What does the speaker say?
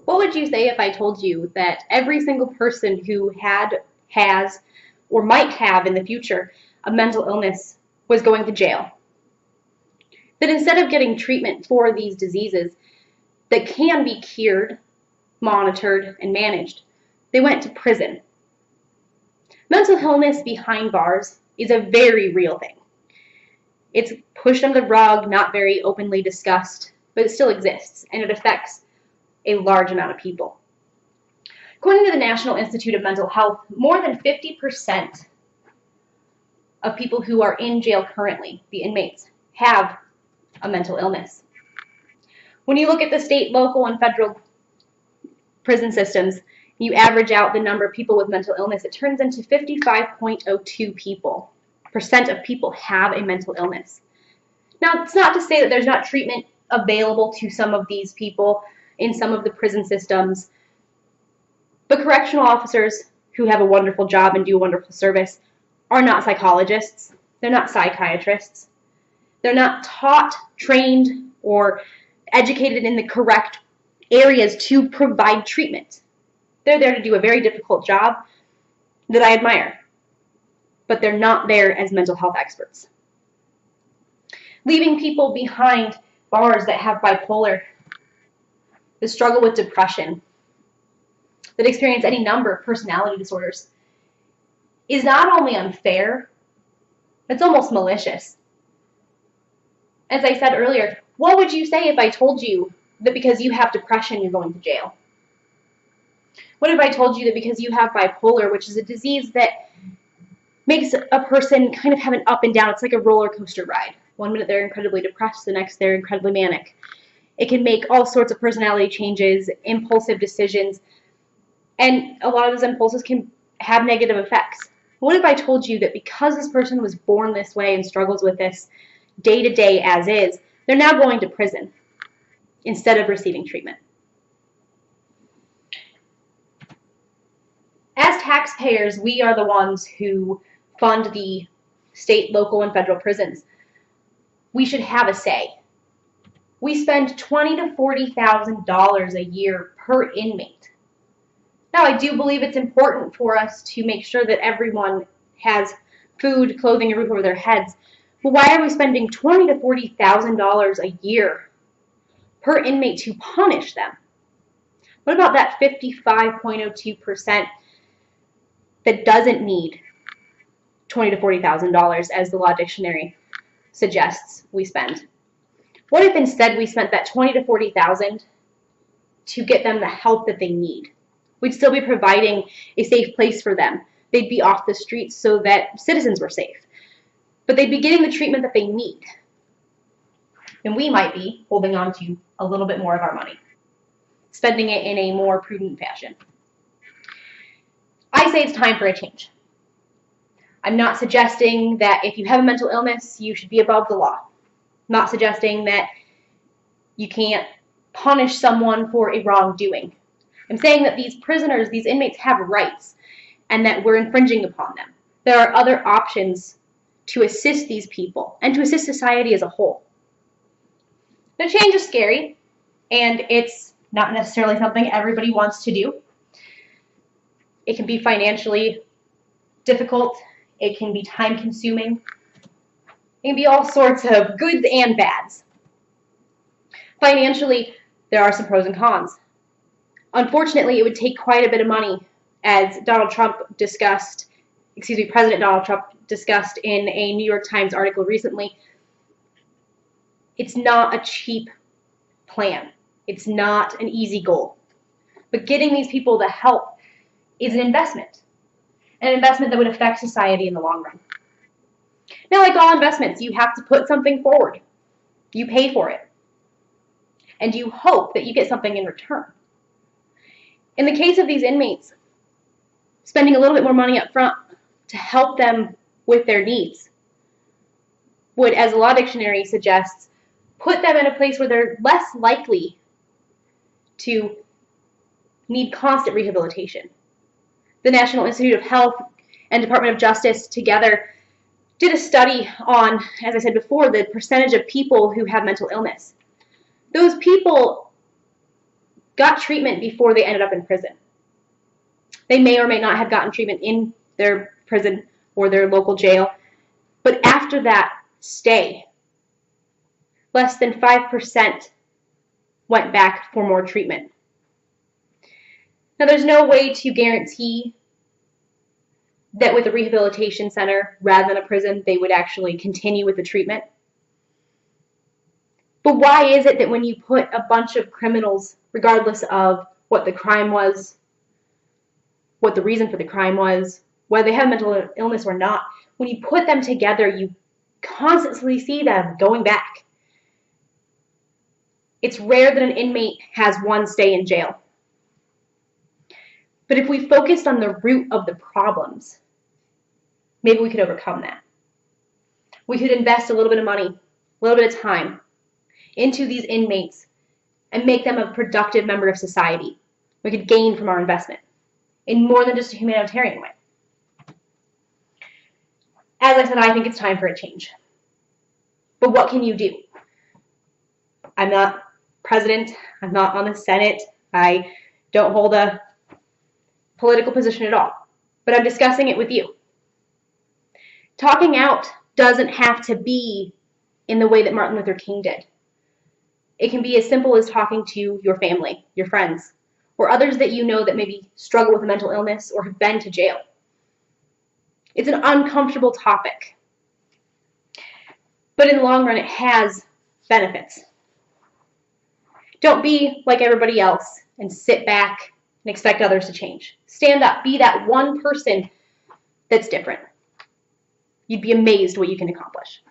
What would you say if I told you that every single person who has, or might have in the future a mental illness was going to jail? That instead of getting treatment for these diseases that can be cured, monitored, and managed, they went to prison. Mental illness behind bars is a very real thing. It's pushed under the rug, not very openly discussed, but it still exists, and it affects a large amount of people. According to the National Institute of Mental Health, more than 50% of people who are in jail currently, the inmates, have a mental illness. When you look at the state, local, and federal prison systems, you average out the number of people with mental illness, it turns into 55.02% of people have a mental illness. Now, it's not to say that there's not treatment available to some of these people in some of the prison systems, but correctional officers who have a wonderful job and do a wonderful service are not psychologists. They're not psychiatrists. They're not taught, trained, or educated in the correct areas to provide treatment. They're there to do a very difficult job that I admire, but they're not there as mental health experts. Leaving people behind bars that have bipolar, that struggle with depression, that experience any number of personality disorders, is not only unfair, it's almost malicious. As I said earlier, what would you say if I told you that because you have depression, you're going to jail? What if I told you that because you have bipolar, which is a disease that makes a person kind of have an up and down, it's like a roller coaster ride. One minute they're incredibly depressed, the next they're incredibly manic. It can make all sorts of personality changes, impulsive decisions, and a lot of those impulses can have negative effects. What if I told you that because this person was born this way and struggles with this day to day as is, they're now going to prison instead of receiving treatment? As taxpayers, we are the ones who fund the state, local, and federal prisons. We should have a say. We spend $20,000 to $40,000 a year per inmate. Now, I do believe it's important for us to make sure that everyone has food, clothing, and roof over their heads. But why are we spending $20,000 to $40,000 a year per inmate to punish them? What about that 55.02% that doesn't need $20,000 to $40,000 as the Law Dictionary suggests we spend? What if instead we spent that $20,000 to $40,000 to get them the help that they need? We'd still be providing a safe place for them. They'd be off the streets so that citizens were safe. But they'd be getting the treatment that they need. And we might be holding on to a little bit more of our money, spending it in a more prudent fashion. I say it's time for a change. I'm not suggesting that if you have a mental illness, you should be above the law. I'm not suggesting that you can't punish someone for a wrongdoing. I'm saying that these prisoners, these inmates have rights and that we're infringing upon them. There are other options to assist these people and to assist society as a whole. Now, change is scary, and it's not necessarily something everybody wants to do. It can be financially difficult. It can be time-consuming. It can be all sorts of goods and bads. Financially, there are some pros and cons. Unfortunately, it would take quite a bit of money, as President Donald Trump discussed in a New York Times article recently. It's not a cheap plan. It's not an easy goal. But getting these people the help is an investment that would affect society in the long run. Now, like all investments, you have to put something forward. You pay for it. And you hope that you get something in return. In the case of these inmates, spending a little bit more money up front to help them with their needs would, as the Law Dictionary suggests, put them in a place where they're less likely to need constant rehabilitation. The National Institute of Health and Department of Justice together did a study on, as I said before, the percentage of people who have mental illness. Those people got treatment before they ended up in prison. They may or may not have gotten treatment in their prison or their local jail, but after that stay, less than 5% went back for more treatment. Now, there's no way to guarantee that with a rehabilitation center rather than a prison, they would actually continue with the treatment. But why is it that when you put a bunch of criminals, regardless of what the crime was, what the reason for the crime was, whether they have mental illness or not, when you put them together, you constantly see them going back? It's rare that an inmate has one stay in jail. But if we focused on the root of the problems, maybe we could overcome that. We could invest a little bit of money, a little bit of time into these inmates and make them a productive member of society. We could gain from our investment in more than just a humanitarian way. As I said, I think it's time for a change. But what can you do? I'm not president. I'm not on the Senate. I don't hold a political position at all. But I'm discussing it with you. Talking out doesn't have to be in the way that Martin Luther King did. It can be as simple as talking to your family, your friends, or others that you know that maybe struggle with a mental illness or have been to jail. It's an uncomfortable topic, but in the long run, it has benefits. Don't be like everybody else and sit back and expect others to change. Stand up. Be that one person that's different. You'd be amazed what you can accomplish.